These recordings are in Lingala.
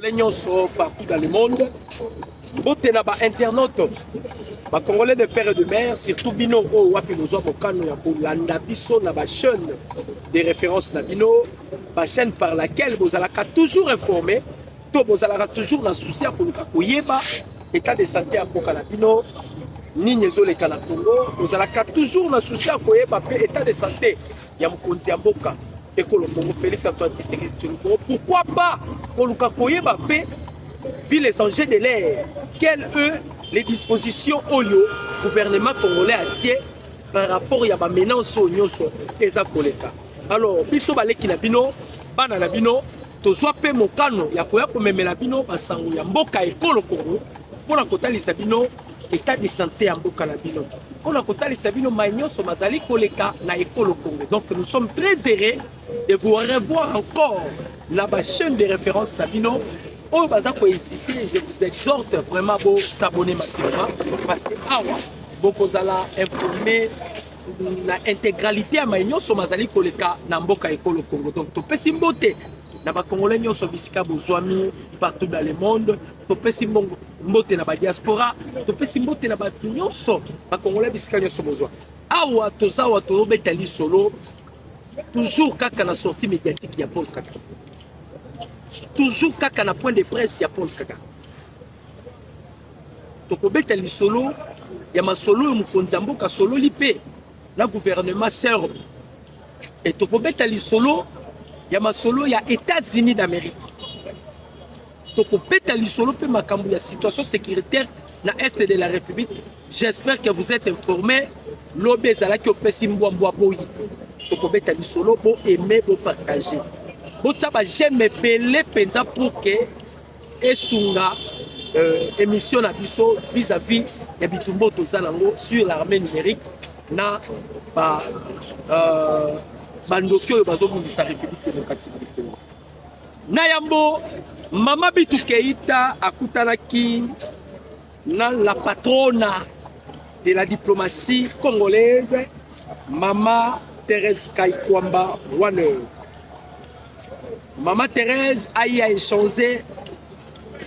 Les nyonso partout dans le monde, botena ba internaute, ba congolais de père et de mère, surtout bino o wapi bozwa bokano ya kolanda biso na ba chaîne de référence na bino, ba chaîne par laquelle bozalaka toujours informé, to bozalaka toujours na souci ya koluka koyeba état de santé ya mboka na bino, nini ezoleka na Congo, bozalaka toujours na souci ya koyeba pe état de santé ya mokonzi ya mboka. École Congo Félix Antoine Tshisekedi. Pourquoi pas Koluka Koyeba P, vu les enjeux de l'air, quelles les dispositions Oyo, gouvernement congolais a dit par rapport à la menace au Nyoso et à Koleka. Alors, biso baleki na bino, bana na bino, to soit pe mokano ya koya ko memela bino basango ya mboka École Congo, pona kotalisa bino état de santé ya mboka na bino. On a côté les Sabino Magnon sur Mazali Koleka na École Congo. Donc nous sommes très heureux de vous revoir encore la chaîne de référence Nabino. Au Bazako hésiter, je vous exhorte vraiment à s'abonner massivement parce que beaucoup zala informer l'intégralité à Magnon sur Mazali Koleka na Mboka École Congo. Donc to pesi mbote na ba Congolais nyo so bisika bozwami partout dans le monde. To pesi mbote na ba diaspora, to pesi mbote na ba nyonso ba Congolais bisika nyo so bozwa. Awa tozawa to betali solo toujours kaka na sortie médiatique ya Paul Kagame. Toujours kaka na point de presse ya Paul Kagame. To ko betali solo ya masolo mukonza mboka solo lipe na gouvernement serbe. Et to ko betali solo ya masolo ya États-Unis d'Amérique. Toko peta lisolo pe makambu ya situation sécuritaire na est de la République. J'espère que vous êtes informés. Lobe zalaki opesi mbwa boyi. Toko peta lisolo bo aimer bo partager. Bo tsaba j'aime belé penza pour que esunga émission na biso vis-à-vis ya bitumbo tozanango sur l'armée numérique na ba bandoki oyo bazobundisa République démocratique du Congo. Nayambo, Mama Bitou Keïta akutanaki na la patrona de la diplomatie congolaise, Mama Thérèse Kaikwamba Wane. Mama Thérèse a échangé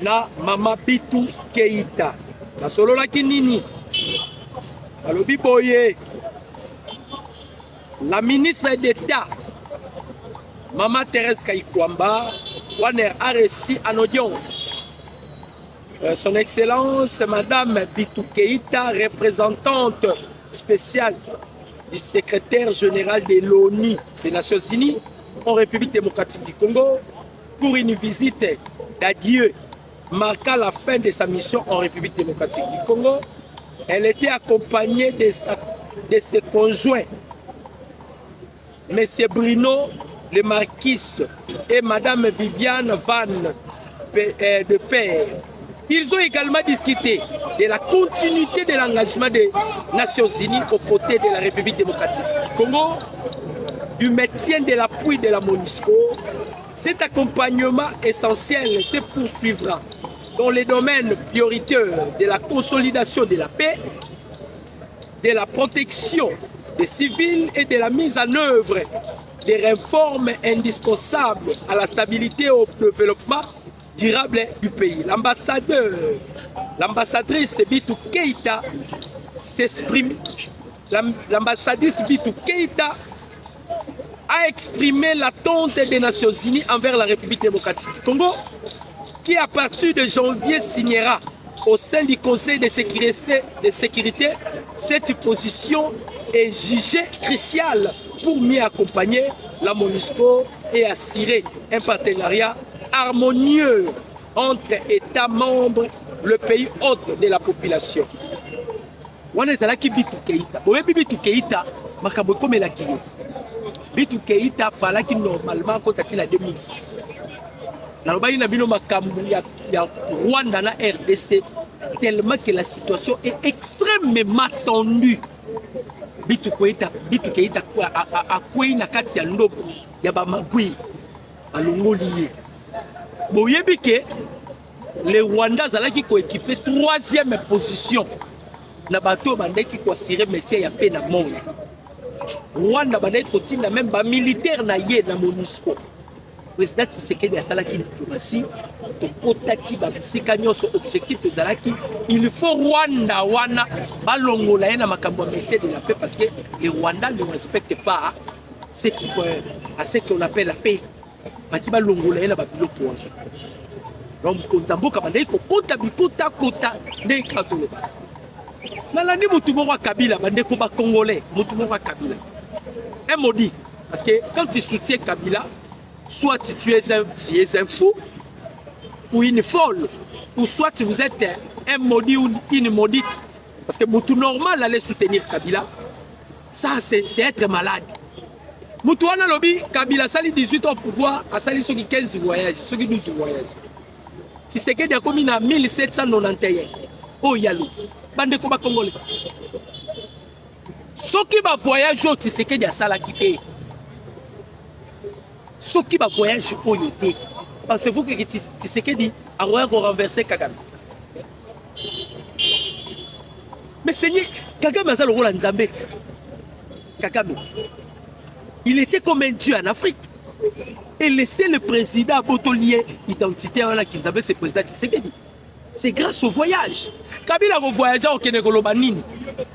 na Mama Bitou Keïta. Na solo la kinini. Alobi boye. La ministre d'État, Mama Thérèse Kaikwamba Wane a reçu en audience Son Excellence Madame Bitou Keïta, représentante spéciale du secrétaire général de l'ONU des Nations Unies en République démocratique du Congo pour une visite d'adieu marquant la fin de sa mission en République démocratique du Congo. Elle était accompagnée de ses conjoints, Monsieur Bruno le Marquis et Madame Viviane Van de Père. Ils ont également discuté de la continuité de l'engagement des Nations Unies aux côtés de la République démocratique du Congo, du maintien de l'appui de la MONUSCO. Cet accompagnement essentiel se poursuivra dans les domaines prioritaires de la consolidation de la paix, de la protection des civils et de la mise en œuvre des réformes indispensables à la stabilité et au développement durable du pays. L'ambassadrice Bitou Keïta s'exprime. L'ambassadrice Bitou Keïta a exprimé l'attente des Nations Unies envers la République démocratique du Congo, qui à partir de janvier signera au sein du Conseil de sécurité, cette position est jugée cruciale pour mieux accompagner la MONUSCO et assurer un partenariat harmonieux entre États membres, le pays hôte de la population. Wana ezalaki Bitou Keïta. Oyebi Bitou Keïta, makambo ekomelaki ye. Bitou Keïta falaki normalement kotati na 2006. Nalobaki na bino makambo ya Rwanda na RDC tellement que la situation est extrêmement tendue. Bitou Keïta akwei na kati ya ndobo ya bamagui alongoli ye. Boyebi ke le Rwanda zalaki ko équiper 3e position na bato bandeki ko assurer métier ya paix na monde. Rwanda bandeki kotinda même ba militaire na ye na MONUSCO. président Tshisekedi asalaki diplomatie tokotaki babisika nyonso objectif ezalaki il faut Rwanda wana balongola ye na makambo ya métier de la paix parce que les Rwandais ne respectent pas ce qu'on appelle la paix baki balongola ye na babiloko wana donc konzamboka bandeki kokota bikota kota ndenge katoloba nalandi mutu moko ya Kabila bandeko ba congolais mutu moko ya Kabila un maudit parce que quand tu soutiens Kabila soit tu es un fou ou une folle, ou soit vous êtes un maudit ou une maudite. Parce que Moutou normal allait soutenir Kabila, ça c'est être malade. Moutou Wana Lobby, Kabila sali 18 ans au pouvoir, a sali ceux qui 15 voyages, ceux qui 12 voyages. Si c'est que des communes à 1791, oh Yalou, bande koba congolais. Ceux qui va voyager, tu sais que des salas quitté. Ceux qui va voyager au yoté. Pensez-vous que Tshisekedi a renversé Kagame? Mais Seigneur, Kagame a le rôle en Zambie. Kagame, il était comme un dieu en Afrique. Et laisser le président Botolier identité à la Kinzambé, c'est le président Tshisekedi. C'est grâce au voyage. Kabila a voyagé au Kénégo-Lobanini.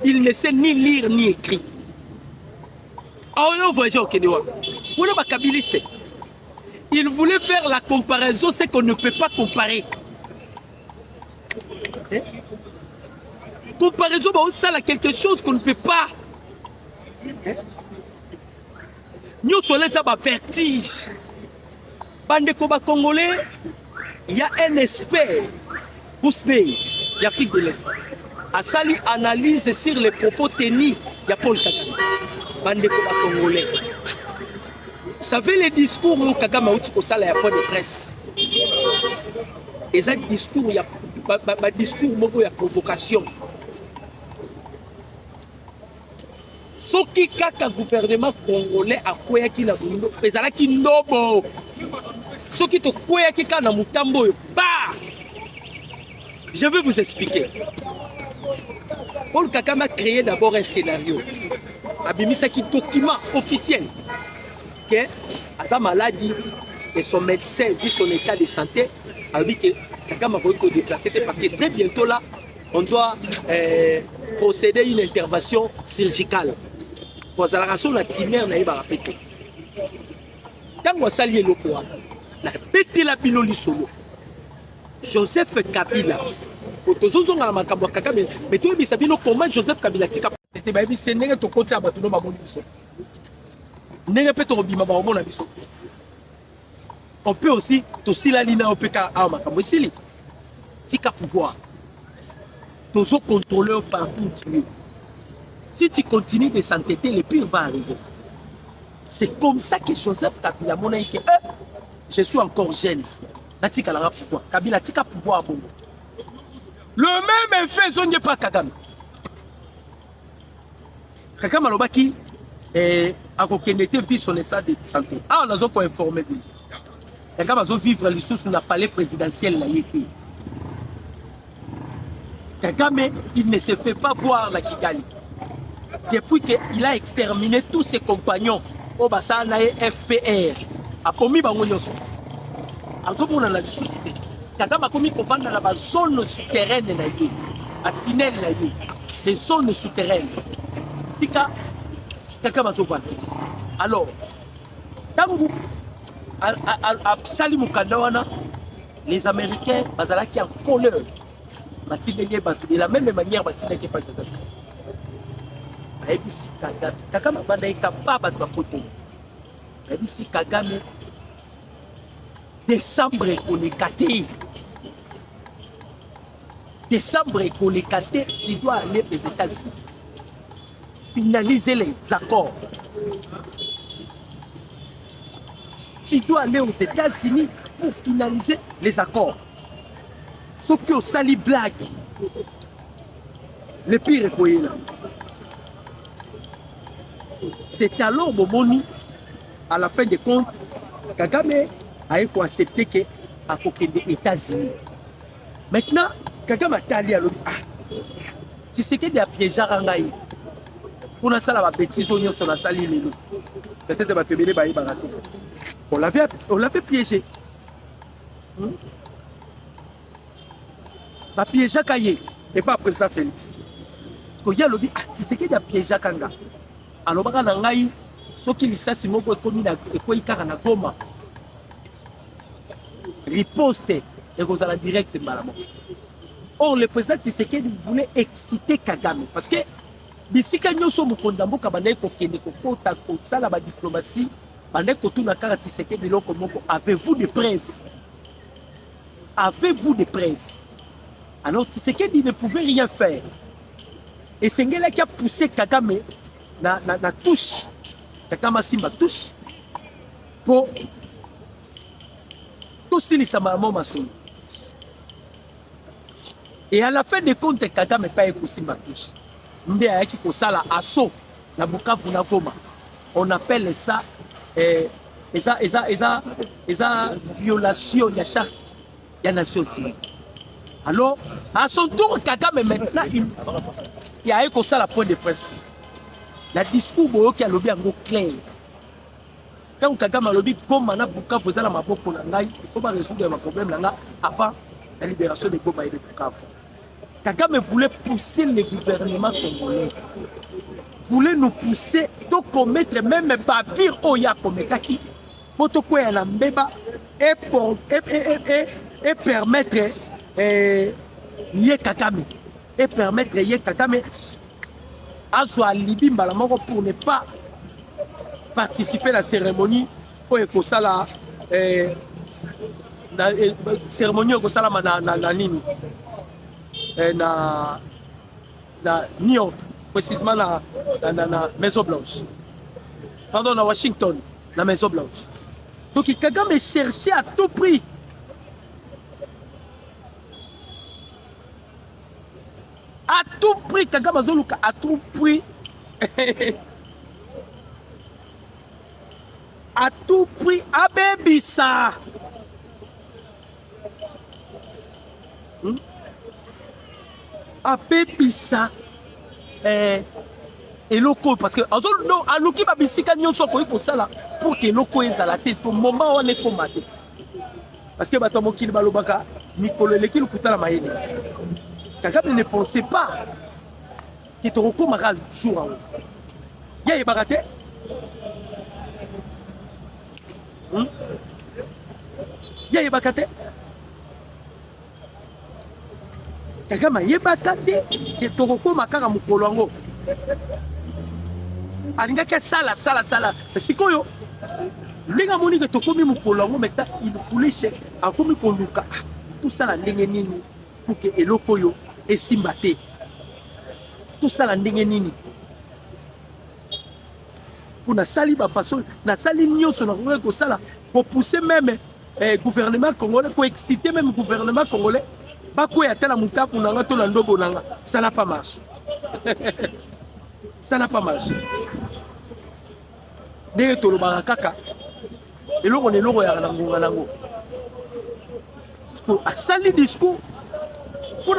Il ne sait ni lire ni écrire. On a voyagé au Kénégo. On a pas kabiliste. Il voulait faire la comparaison, c'est qu'on ne peut pas comparer. Hein? Comparaison, ça a quelque chose qu'on ne peut pas. Nous sommes là, ça va vertige. Bande Koba Congolais, il y a un expert, Bousney, d'Afrique de l'Est. A sali analyse sur les propos tenus de Paul Kagame. Bande Koba Congolais. Vous savez les discours où Kagame a eu un point de presse. Et ça discours, il y a discours il y a provocation. Ce qui kaka gouvernement congolais a quoi qui n'a pas pesala qui nobo. Ce qui te quoi qui kana mutambo bah. Je vais vous expliquer. Paul Kagame a créé d'abord un scénario. Abimisa qui document officiel. Que à sa maladie et son médecin vu son état de santé a dit que Kagame a voulu se déplacer parce que très bientôt là on doit procéder à une intervention chirurgicale pour la raison la timère n'a pas répété quand on s'allie le quoi la pété la pinoli solo Joseph Kabila autozonga na makambo Kagame mais toi bi sabino comment Joseph Kabila tika te ba bi senenge to côté abatuno ba moni biso. On peut aussi aussi la ligne au PK à makambo sili tika pouvoir tozo contrôleur partout tu si tu continues de s'entêter le pire va arriver. C'est comme ça que Joseph Kabila mona que je suis encore jeune natika la pouvoir Kabila tika pouvoir bon le même effet zonye pas Kagame Kagame alobaki à reconnaître puis son état de santé. Ah, on a besoin d'informer. Kagame a besoin de vivre les sous le palais présidentiel. Kagame, il ne se fait pas voir la Kigali. Depuis qu'il a exterminé tous ses compagnons, au bassin FPR, a commis Bangonyoso. A besoin de la société. Kagame a commis qu'on va dans la zone souterraine, à Tinel, les zones souterraines. Sika. Alors, Tangu, les Américains, qui en colère, de la même manière, Kagame Kagame décembre tu dois aller aux États-Unis. Finaliser les accords. Tu dois aller aux États-Unis pour finaliser les accords. Ceux qui ont sali blague, le pire est là. C'est alors Momoni, à la fin des comptes, Kagame a accepté qu'il a les États-Unis. Maintenant, Kagame a tali à l'autre. Tu sais qu'il y a piégé à Rangaï. Pour la salle, la bêtise, on a sali les loups. Peut-être que tu vas te barato. On l'avait piégé. Ba piégé Kaye et pas président Félix. Parce que y a lobby tu sais qu'il y a piégé Kanga. Alors baka na ngai soki lisasi moko ekomi na ekoyi kaka na Goma. Riposte et kozala direct malamo. Or le président Tshisekedi voulait exciter Kagame parce que bisika nyoso mokonda mboka bandai ko kende ko kota ko sala ba diplomatie bandai ko tuna kaka Tshisekedi loko moko avez-vous des preuves? Avez-vous des preuves? Alors Tshisekedi ne pouvait rien faire. Et Sengela qui a poussé Kagame na touche. Kagame Simba touche pour tout silisa maman Masolo. Et à la fin de compte, Kagame pas écouté ma touche. Ndé a qui kosala assaut na Bukavu na Goma. On appelle ça violation de la charte des Nations Unies. Alors, à son tour, Kagame maintenant, il y a eu ça la point de presse. Le discours qui a lobby en clair. Quand Kagame a lobby comme on a Bukavu dans ma boque, il faut pas résoudre mes problèmes là avant la libération de Goma et de Bukavu. Kagame voulait pousser le gouvernement congolais. Voulait nous pousser de commettre même bavir au Yakomekaki. Pour te quoi la mbeba et permettre Yé Kagame. Et permettre Yé Kagame à soit Libye Malamoko pour ne pas participer à la cérémonie au Ekosala cérémonie au Ekosala na nini na New York, précisément na Maison Blanche. Pardon, na Washington, na Maison Blanche. Donc Kagame cherchait à tout prix Kagame Zoluka à tout prix à tout prix abebisa abebisa eloko parce que non aluki babisika nyonso ko ikosala pour que eloko ezala te pour moment on est combattu parce que bato mokili balobaka mikolo eleki lukutala mayele. Kagame ne pensait pas que tu recommenceras le jour en haut. Il y a des bagatés. Il y a des bagatés. Kagame il y a des bagatés que tu recommenceras le jour en haut. Alinga ke sala. Sikoyo. Lenga moni que tu komi mukolo ngo meta il voulait a komi koluka. Tout ça la ndenge nini pour que eloko yo esimbate. Tout ça la ndenge nini. Pour na sali ba façon na sali nyonso na ko sala pour pousser même gouvernement congolais pour exciter même gouvernement congolais ba ko ya tala mutapu na ngato na ndobo nanga ça n'a pas marché. Ça n'a pas marché. Dès que le barakaka et là on est logo ya ngonga nango. Parce que à sali discours pour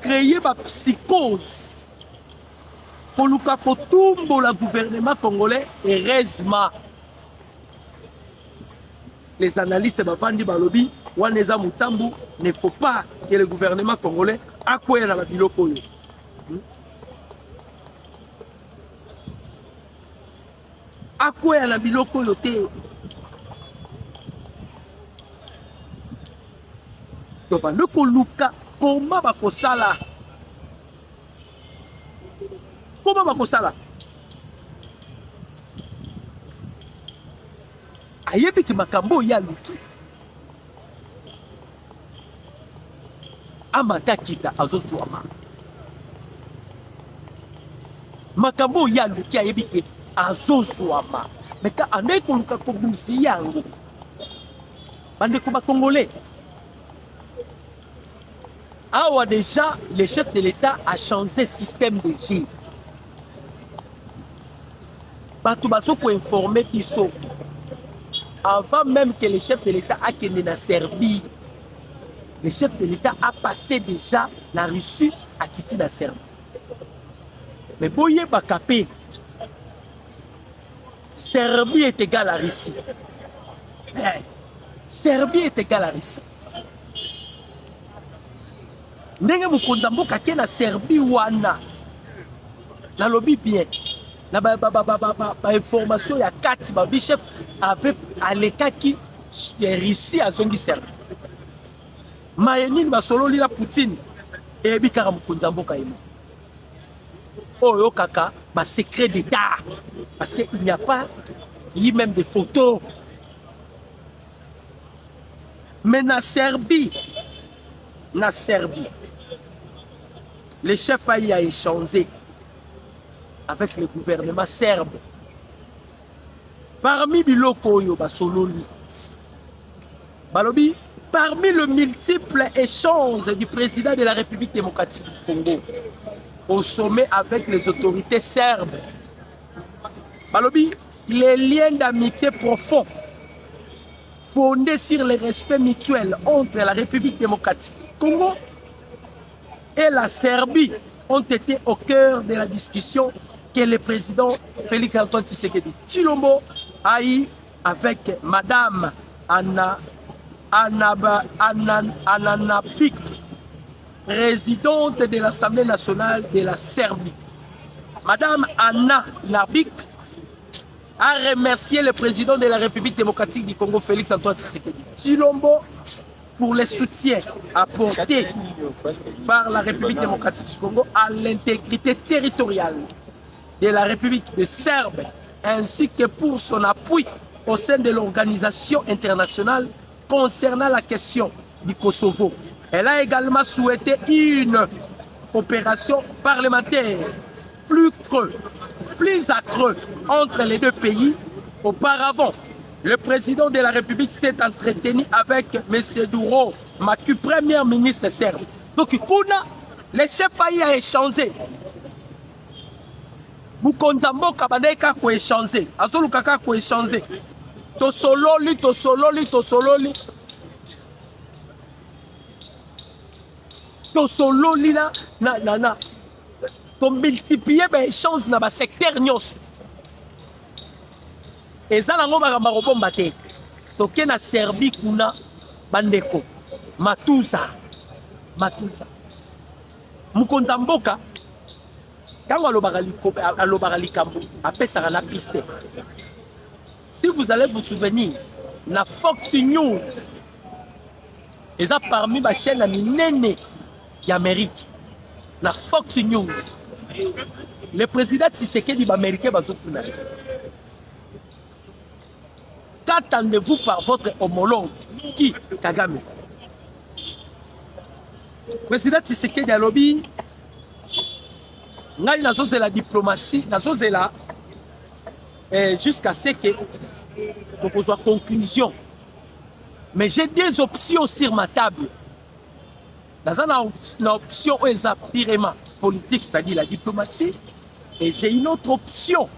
créer ma psychose. Pour nous tomber le gouvernement congolais et Rezma. Les analystes Bapandi Balobi, Waneza Mutambu, ne faut pas que le gouvernement congolais accueille la biloko. Accueille la biloko yote. Donc, nous comment bakosala? Comment bakosala? Ayebiti makambo ya luki. Amata kita azosuama. Makambo ya luki ayebiti azosuama. Meka ane koluka kobusi yango. Bande ko ba Congolais. Ah, déjà, le chef de l'État a changé le système de G. Batoubasso pour informer Piso. Avant même que le chef de l'État a quitté la Serbie, le chef de l'État a passé déjà la Russie à quitter la Serbie. Mais Boye Bakapé, Serbie est égale à Russie. Serbie est égale à Russie. Ndenge mokonzi mboka ke na Serbie wana na lobi bien na ba information ya kati ba chef avait alekaki Russie azongi Serbie. Mayenini basololi na Poutine et bikara mokonzi mboka yemo. Oyo kaka ba secret d'état parce qu'il n'y a pas même des photos. Mais na Serbie, le chef a échangé avec le gouvernement serbe. Parmi biloko oyo basololi, balobi, parmi le multiple échange du président de la République démocratique du Congo au sommet avec les autorités serbes, balobi, les liens d'amitié profonds fondés sur le respect mutuel entre la République démocratique du Congo et la Serbie ont été au cœur de la discussion que le président Félix Antoine Tshisekedi Tshilombo a eu avec Madame Ananabik, présidente de l'Assemblée nationale de la Serbie. Madame Ananabik a remercié le président de la République démocratique du Congo, Félix Antoine Tshisekedi Tshilombo, pour le soutien apporté par la République démocratique du Congo à l'intégrité territoriale de la République de Serbie, ainsi que pour son appui au sein de l'organisation internationale concernant la question du Kosovo. Elle a également souhaité une opération parlementaire plus accrue entre les deux pays. Auparavant, le président de la République s'est entretenu avec M. Douro Maku, premier ministre serbe. Donc, le chef a échangé. Mukonzambo Kabadeka ko échanger. Azolu kaka ko échanger. Tosololi. Tosololi na. To multiplier ba échange na ba secteur nyos. Ezala ngo ba robomba te. Toke na Serbie kuna bandeko. Matuza. Mukonzamboka quand si vous allez vous souvenir, la Fox News est parmi les chaînes d'Amérique. La Fox News. Le président Tshisekedi américain va soutenir. Qu'attendez-vous par votre homologue qui Kagame? Le président Tshisekedi a lobby. Ngai nazoze la diplomatie, nazoze la jusqu'à ce que nous posons conclusion. Mais j'ai des options sur ma table. Dans une option où est purement politique, c'est-à-dire la diplomatie, et j'ai une autre option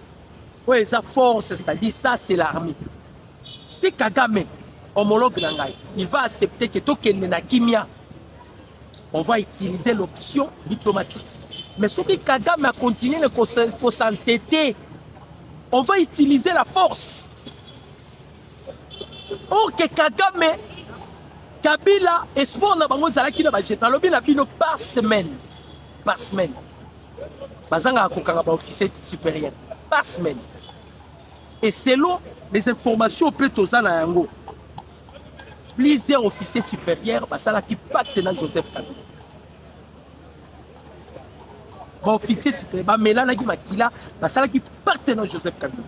où est force, c'est-à-dire ça, c'est l'armée. Si Kagame, homologue Nangai, il va accepter que Tokende na Kimia, on va utiliser l'option diplomatique. Mais ce que Kagame a continué de s'entêter, on va utiliser la force. Or que Kagame, Kabila, espoir na bango zalaki na bajet na lobi na bino par semaine. Bazanga akokanga ba officier supérieur par semaine. Et selon les informations peut tozana yango, plusieurs officiers supérieurs basalaki pacte na Joseph Kabila. Officier supérieur, mais là, qui partenaire Joseph Kabila.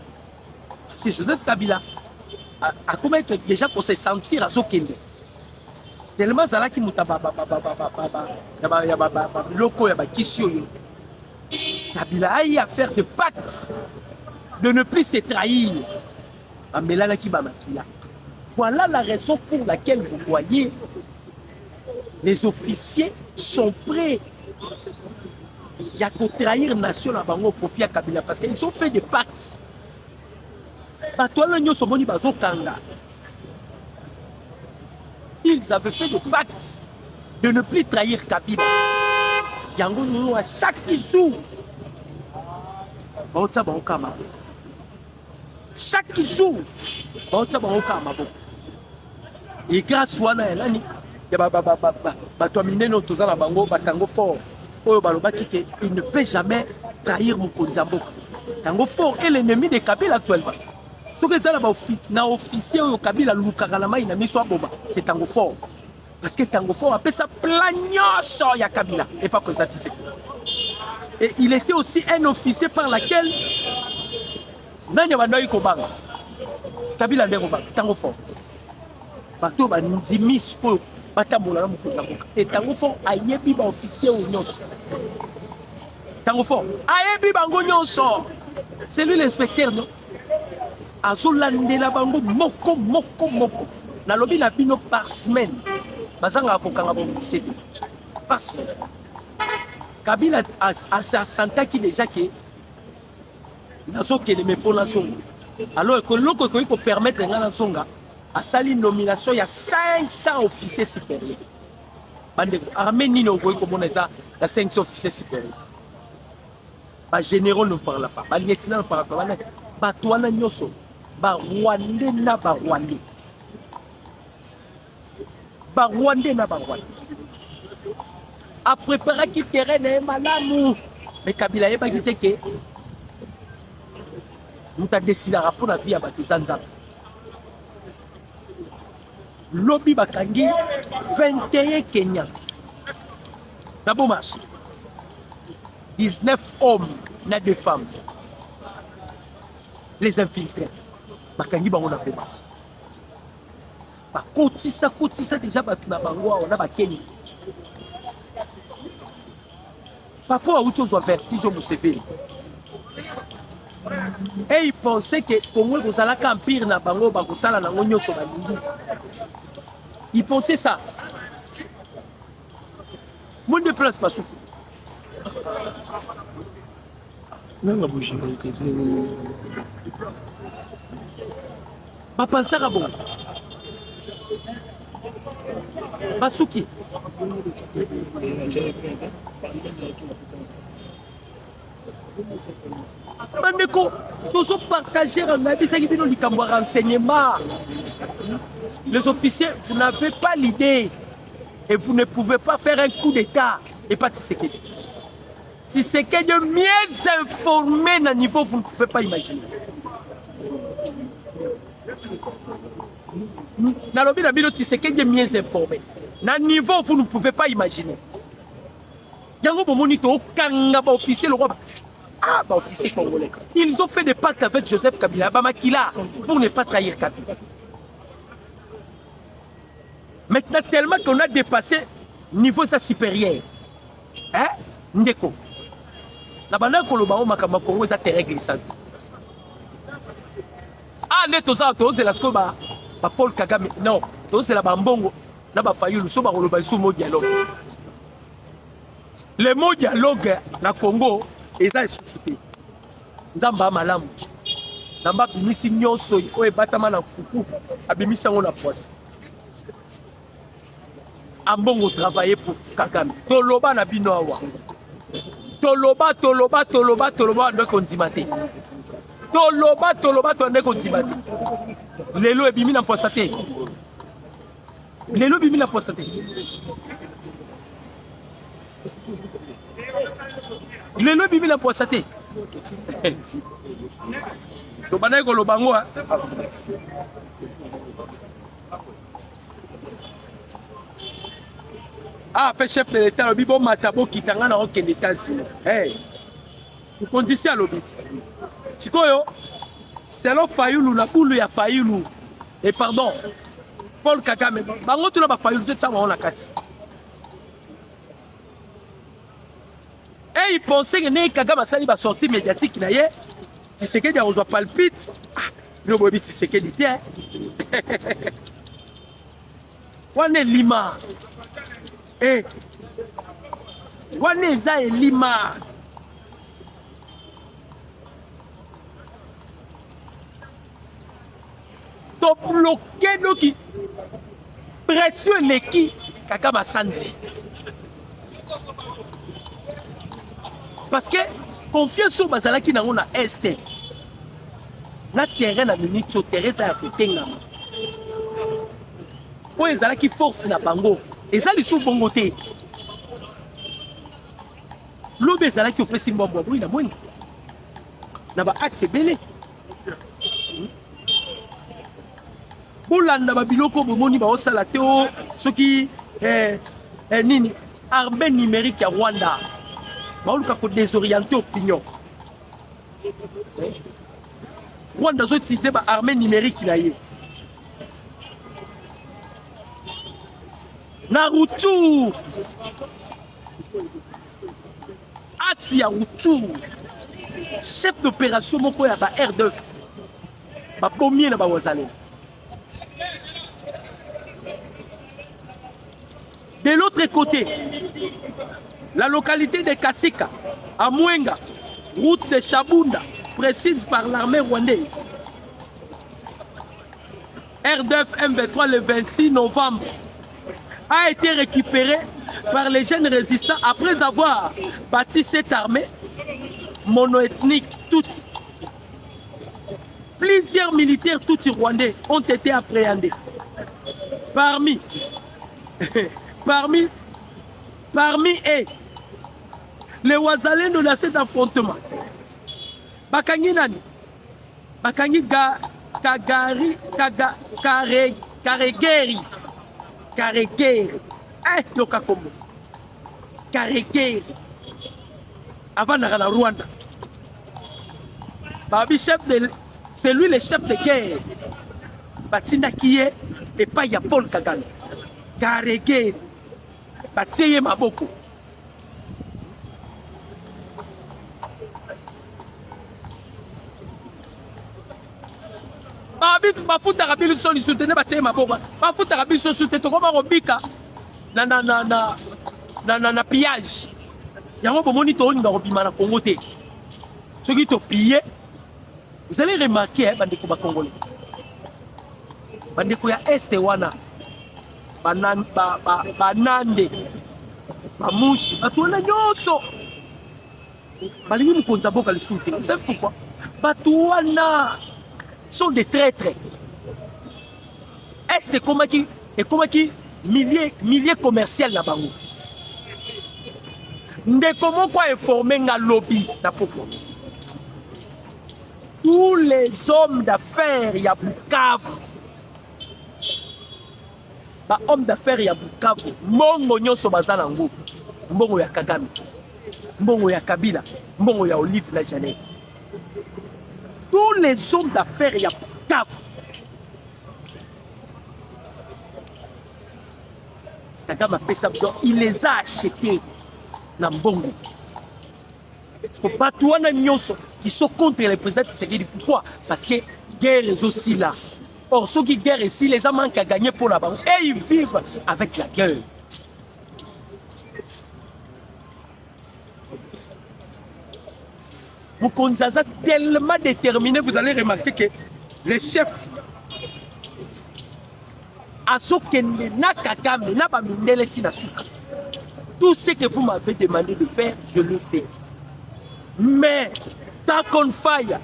Parce que Joseph Kabila a comment déjà pour se sentir à Zokende. Tellement Zala qui mutaba loko ya bakisio. Kabila a eu à faire de pacte de ne plus se trahir. Mais là, voilà la raison pour laquelle vous voyez les officiers sont prêts. Il y a qu'à trahir la nation à Bango profit à Kabila parce qu'ils ont fait des pactes. Ils avaient fait des pactes de ne plus trahir Kabila. Yango nous à chaque jour. chaque jour baotya bango kaka maboko et grâce wana ya nani ya bato ya minene toza na bango batango fort oyo balobaki ke il ne peut jamais trahir mokonzi ya mboka tango fort et l'ennemi de Kabila actuellement soki eza na officier oyo Kabila lukaka na mai na miso aboba c'est tango fort parce que tango fort apesa plan nyonso ya Kabila et pas président Tshisekedi. Et il était aussi un officier par laquelle nani bandai kobanga Kabila nde kobanga tango fort bato bandimi sikoyo batambola na mokonzi ya mboka et tango fort ayebi ba officier oyo nyonso tango fort ayebi bango nyonso c'est lui l'inspecteur non azolandela bango moko nalobi na bino par semaine bazanga kokanga ba officier par semaine. Kabila asantaki déjà que nazokende mefo na zonga alors que loko ko permettre nga na zonga asali nomination ya 500 officiers supérieurs bande armée nino ko komona za 500 officiers supérieurs ba généraux ne parlent pas ba lieutenant ne parlent pas ba toana nyoso ba rwandais na ba rwandais a préparé qui terrain est malamu mais Kabila yeba ki teke muta décider pour la vie à bato zanza lobby bakangi 21 Kenya d'abord marche 19 hommes na 2 femmes les infiltrés bakangi bango na pema bakotisa déjà bato na bango on a bakeni papa a eu toujours vertige au Museveni. Et il pensait que Congo vous allez campir na bango bakosala na ngonyo so balingi. Il pensait ça. Mon de place pas souki. Nanga bouger te. Ba penser à bon. Basuki. Bandeko, tous ont partagé un avis, c'est qu'ils ont dit renseignement. Les officiers, vous n'avez pas l'idée et vous ne pouvez pas faire un coup d'état et pas Tshisekedi. Tshisekedi est mieux informé d'un niveau vous ne pouvez pas imaginer. Nalobi na bino Tshisekedi est mieux informé. D'un niveau vous ne pouvez pas imaginer. Yango bomoni to kanga ba officier le roi. Ah ba officier congolais. Ils ont fait des pactes avec Joseph Kabila Bamakila pour ne pas trahir Kabila. Maintenant tellement qu'on a dépassé niveau ça supérieur. Hein? Ndeko. La banda koloba o makamba Congo za terrain glissant. Ah neto za to c'est la skoba ba Paul Kagame. Non, to c'est la bambongo na ba Fayulu so ba koloba sous mot dialogue. Le mot dialogue na Congo eza esufite. Nzamba malamu. Nzamba bimisi nyonso oyo batama na fuku abimisa ngo na poisse. Ambongo travailler pour Kagame. Toloba na bino awa. Toloba ndeko ndimate. Toloba ndeko ndimate. Lelo ebimi na poisse te. Lelo bimi na poisse te. Lelo bimi na poisse te. To bana ko lobango a. Ah, pe chef de l'État, le bibo matabo kitanga na aucun États-Unis. Hey, vous conditiez à l'obit. Sikoyo, selon Fayulu na boulou ya Fayulu. Et pardon, Paul Kagame, bango tu na ba Fayulu tu tsa na kati. Et il pensait que Kagame sali ba sortie médiatique na ye. Tshisekedi a rejoint palpite. Ah, no bobi Tshisekedi tient. Wane Lima. Eh, wane za Lima. To bloqué donc pression leki Kagame Sandi. Parce que confiance sur Bazalaki na est. na terrain na minute teresa ya kotengama oyo ezalaki force na bango eza lisu bongo te lobi ezalaki opesi mbwambwa boyi na mwenga na baaxe ebele bolanda babiloko bomoni baosala te o soki nini armée numérique ya Rwanda baoluka kodésorienter opinion Rwanda azoutilize baarmée numérique na ye na Ruchuru axe ya Ruchuru chef d'opération moko ya ba R2 babomie na bawazaleli. De l'autre côté, la localité de Kasika, à Mwenga, route de Chabunda, précise par l'armée rwandaise. R2 M23 le 26 novembre a été récupéré par les jeunes résistants après avoir bâti cette armée monoethnique toute. Plusieurs militaires tutsi rwandais ont été appréhendés. Parmi eux, les Wazalendo dans cet affrontement. Bakangi nani? Bakangi Karegeri. Yoka Kombo. Karegeri. Avant na Rwanda. Babi chef de c'est lui le chef de guerre. Batinda qui est et pas ya Paul Kagame. Karegeri. Batie maboko. Babit bafuta kabili so li soutenir batie maboko. Bafuta kabili so soutenir to koma robika na pillage. Yango bomoni to olinga robima na Congo te. Ceux qui te pillé, vous allez remarquer bandeko ba Congolais. Bandeko ya Est wana. Banande bamushi batuana nyonso balingi mukonza boka lisusu. Vous savez pourquoi? Batuana sont des traîtres. Est et komaki milliers commercial na bango. Ndeko moko informé nga lobby na poko. Tous les hommes d'affaires ya Bukavu, ba homme d'affaires ya Bukavu, mbongo nyonso bazana ngo, mbongo ya Kagame, mbongo ya Kabila, mbongo ya Olive na Jeannette. Tous les hommes d'affaires ya Bukavu, Kagame a pesa bidon, il les a achetés na mbongo. Batouana nyonso qui sont contre les présidents Tshisekedi. Pourquoi? Parce que guerre est aussi là. Or, ceux qui guerre ici, les amants qui ont gagné pour la banque, et ils vivent avec la guerre. Mukonzaza tellement déterminé, vous allez remarquer que les chefs Asokende na Kagame na Bamindele Tinasuka, tout ce que vous m'avez demandé de faire, je le fais. Mais tant qu'on faille,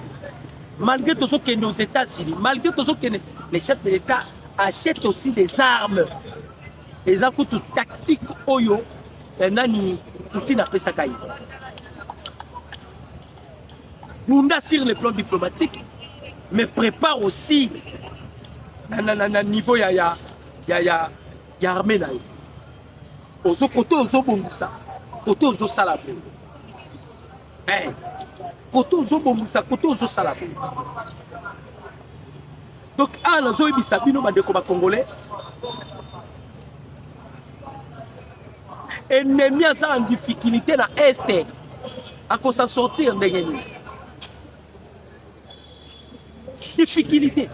malgré tout ce qui est aux États-Unis, malgré tout ce que les chefs de l'État achètent aussi des armes, des actes tactiques oyo, nani Poutine a fait ça caille. Bunda sur le plan diplomatique, mais prépare aussi na niveau ya armée là. Ozo koto ozo bongisa, koto ozo salabo. Koto ozo bongisa, koto ozo salabo. Donc à la zone bisabino bandeko ba congolais. Ennemi en difficulté na Est. À quoi s'en sortir ndengeni. Difficulté.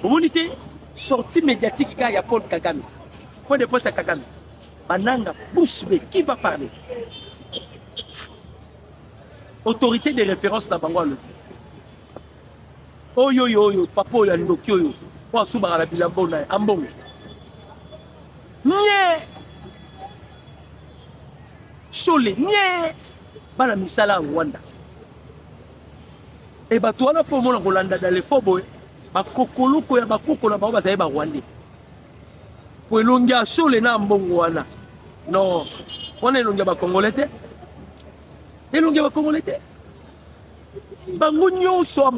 Communauté sortie médiatique quand il y a Paul Kagame. Faut de poste à Kagame. Bananga bouche mais qui va parler? Autorité de référence dans Bangwalo. Oh yo yo yo, papa ya ndokyo yo. Wa suba la bilambo na ambongo. Nye. Chole nye. Bana misala Rwanda. Et bato wana po mona kolanda dans les foboy ba kokoloko ya bakoko na bango bazali ba Rwandais po elongi ashole na mbongo wana non wana elongi ba Congolais te elongi ba Congolais te bango nyonso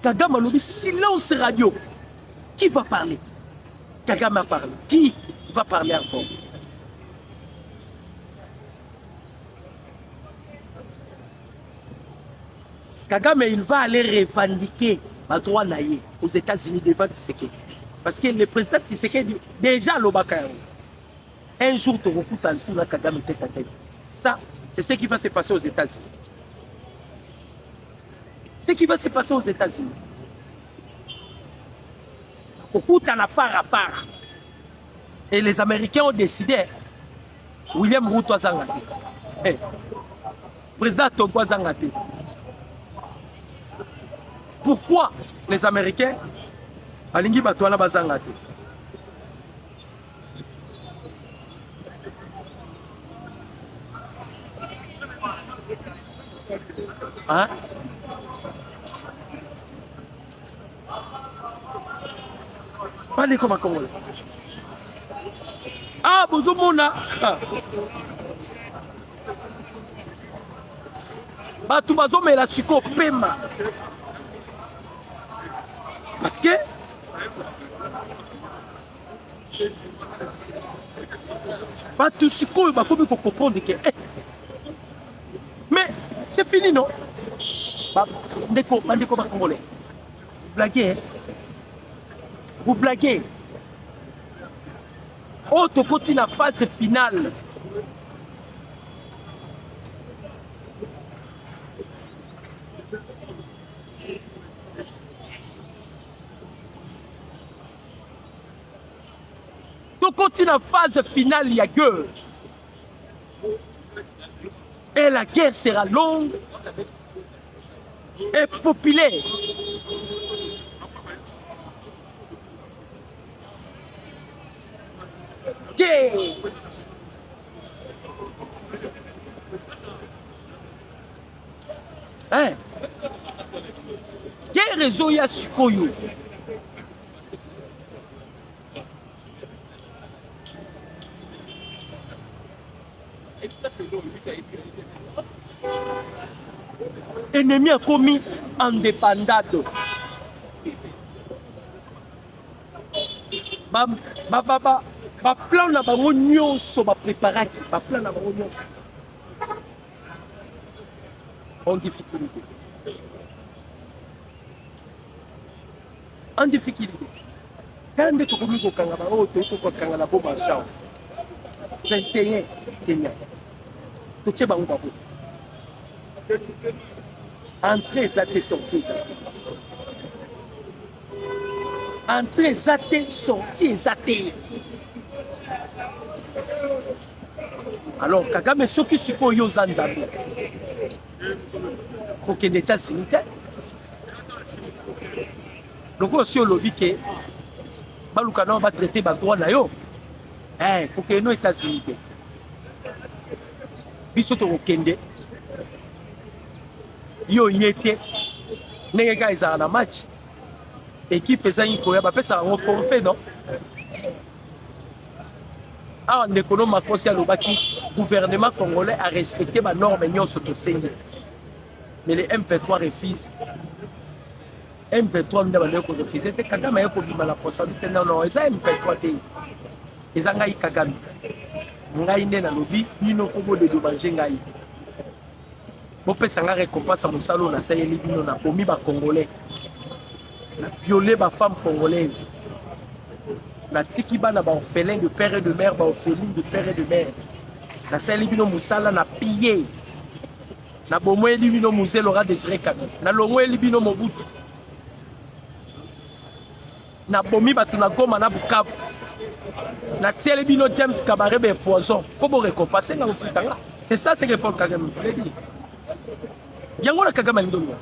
Kagame alobi silence radio. Qui va parler? Kagame a parlé. Qui va parler encore? Kagame, il va aller revendiquer le droit naïe aux États-Unis devant Tshisekedi. Parce que le président Tshisekedi, déjà, un jour, tu recoutes en dessous, Kagame tête à tête. Ça, c'est ce qui va se passer aux États-Unis. Ce qui va se passer aux États-Unis. Recoute en part à part. Et les Américains ont décidé, William Ruto a zangate. Président Togo a zangate. Pourquoi les Américains alingi batwana bazanga te? Hein? Pas comme Congolais. Ah, bozomona. Batu bazomela siko pema. Parce que tout ce qu'on va comprendre que mais c'est fini non? Ndeko Congolais. Blaguez, vous blaguez. Oh, tu continues la phase finale. Continue la phase finale, il y a guerre. Et la guerre sera longue et populaire. Guerre. Hein? Quelle raison il y a sur Koyo? Ennemi a commis indépendant. Plan na bango nyonso ba préparaki, ba plan na bango nyonso. En difficulté. En difficulté. Quand on est commis au Kangaba, on est au Kangaba, bon marchand. 21 Kenya. Tout est bon. Entrée, zate, sortie, zate. Entrée, zate, sortie, zate. Alors, Kagame, ceux qui supposent aux Zanzambie, pour qu'il y ait des États-Unis, donc aussi, on lobby que Balukano va traiter Bantoua Nayo. Pour qu'il y ait des États-Unis. Biso to Kende. Yo yete nengeka ezala na match équipe ezangi koya bapesa en forfait non ah on ndeko no makosi alobaki gouvernement congolais a respecté ba normes nyonso to sengi mais les M23 refusent M23 nda bandeko refusé te Kagame yeko bima la responsabilité non eza M23 te ezanga Kagame ngai nde na lobi bino ko de dommage ngai bopesanga récompense à Moussalo na sayeli bino na bomi ba Congolais na violé ba femme congolaise na tiki bana ba orphelin de père et de mère ba orpheline de père et de mère na sayeli bino Moussala na pillé na bomweli bino Musée Laurent Désiré Kabila na longweli bino Mobutu na bomi batu na Goma na Bukavu na tieli bino James Kabarebe poison faut bo récompenser na ofitanga c'est ça ce que Paul Kagame voulait dire. Yango na Kagame ndongo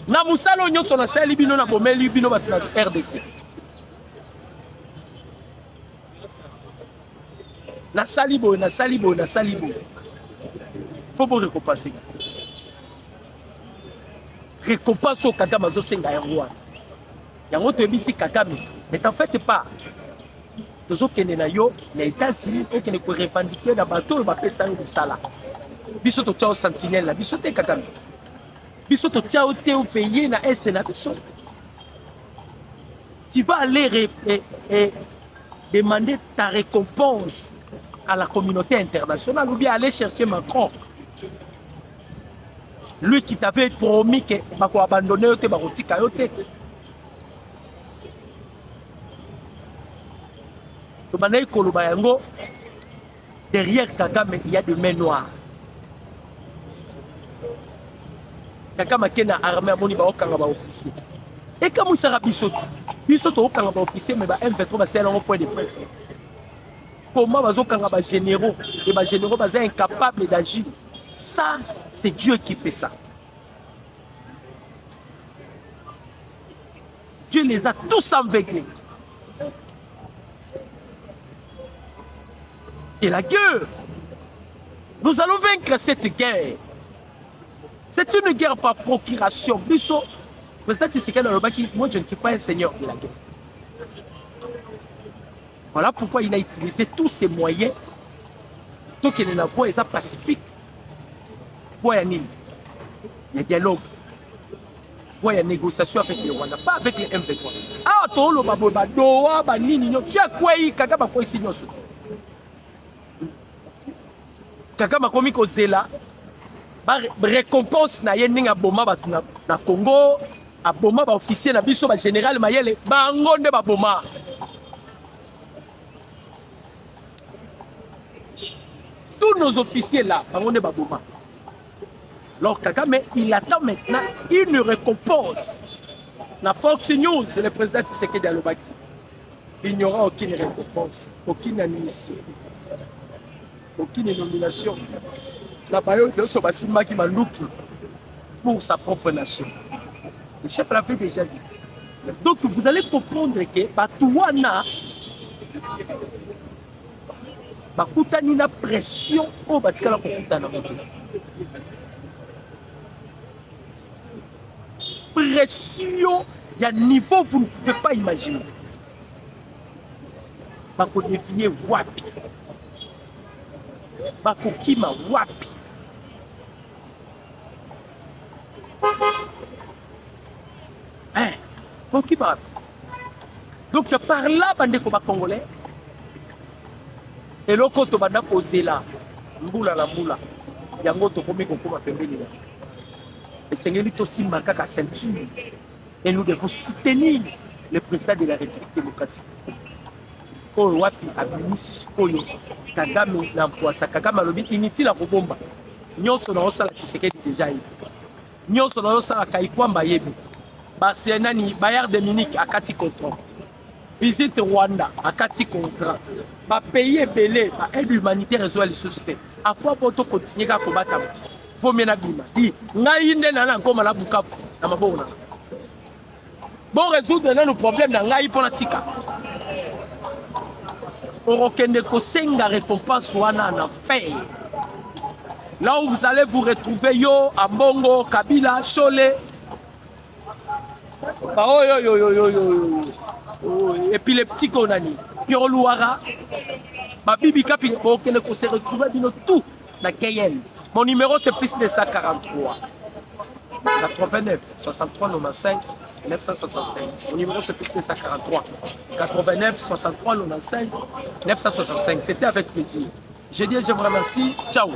na musalo nyonso na sali bino na bomeli bino bat na RDC na salibo faut bon récompenser récompense au Kagame azosenga yango wana yango toyebisi Kagame mais t'en faites pas tozokende na yo na États-Unis okende ko revendiquer na bato oyo bapesa yo mosala biso totia o sentinelle na biso te Kagame biso totia o te veiller na est na biso tu vas aller demander ta récompense à la communauté internationale ou bien aller chercher Macron. Lui qui t'avait promis que bako abandonné yote bakotika yote. To banayi koloba yango derrière Kagame il y a des mains noires. Kagame kena armée amoni ba okanga ba officier. Et comme ça rabisoto. Bisoto okanga ba officier mais ba M23 ba c'est un point de presse. Comment bazokanga ba généraux et ba généraux ba incapables d'agir. Ça, c'est Dieu qui fait ça. Dieu les a tous aveuglés. Et la guerre, nous allons vaincre cette guerre. C'est une guerre par procuration. Biso, président Tshisekedi Alobaki, moi je ne suis pas un seigneur de la guerre. Voilà pourquoi il a utilisé tous ses moyens. Donc il est en voie pacifique. Voie il y a dialogue. Voie il négociation avec les Rwandais, pas avec les M23. Ah, tolo baboba doa banini nyo. Chia quoi Kagame quoi ici nyo. Kagame komi ko zela. Ba récompense na yeninga boma batu na Congo, a boma ba officier na biso ba général Mayele, ba ngonde ba boma. Tous nos officiers là, ba ngonde ba boma. Alors Kagame, il attend maintenant une récompense. La Fox News, le président Tshisekedi Alobaki, il n'y aura aucune récompense, aucune amnistie, aucune nomination. La période de Sobasima qui m'a pour sa propre nation. Le chef l'avait déjà dit. Donc vous allez comprendre que Batouana, Bakutani na pression au Batikala Kokutana. Pression, il y a un niveau vous ne pouvez pas imaginer. Bako dévier wapi. Bako kima wapi. Hein? Bako kima wapi. Donc par là, bande ko ba congolais. Et loko to banda ko zela. Mbula la mbula. Yango to komi ko koma pembeni. Et c'est Simba ceinture. Et nous devons soutenir le président de la République démocratique. Pour Wapi Abimisi Koyo, Kagame l'emploi, Kagame lobi inutile à Kobomba. Nyonso na osala Tshisekedi déjà yebi. Nyonso na osala Kaikwamba yebi. Barcelona ni Bayern de Munich akati contrat. Visite Rwanda akati contrat. Ba pays belé, ba aide humanitaire et les sociétés. À quoi poto continuer à combattre? Faut bien abîmer. Dit, ngai nde na ngoma na Bukavu na mabona. Bon résoudre nos problèmes na ngai pour la tika. Orokende ko senga récompense wana na paix. Là où vous allez vous retrouver yo Ambongo, Kabila, Chole. Oh yo yo yo yo yo. Et puis les petits konani, Pierre Louara. Ma bibi kapi orokende ko se retrouver bino tout na Cayenne. Mon numéro c'est plus de 143 89 63 95 965. Mon numéro c'est plus de 143 89 63 95 965. C'était avec plaisir. Je dis je vous remercie. Ciao.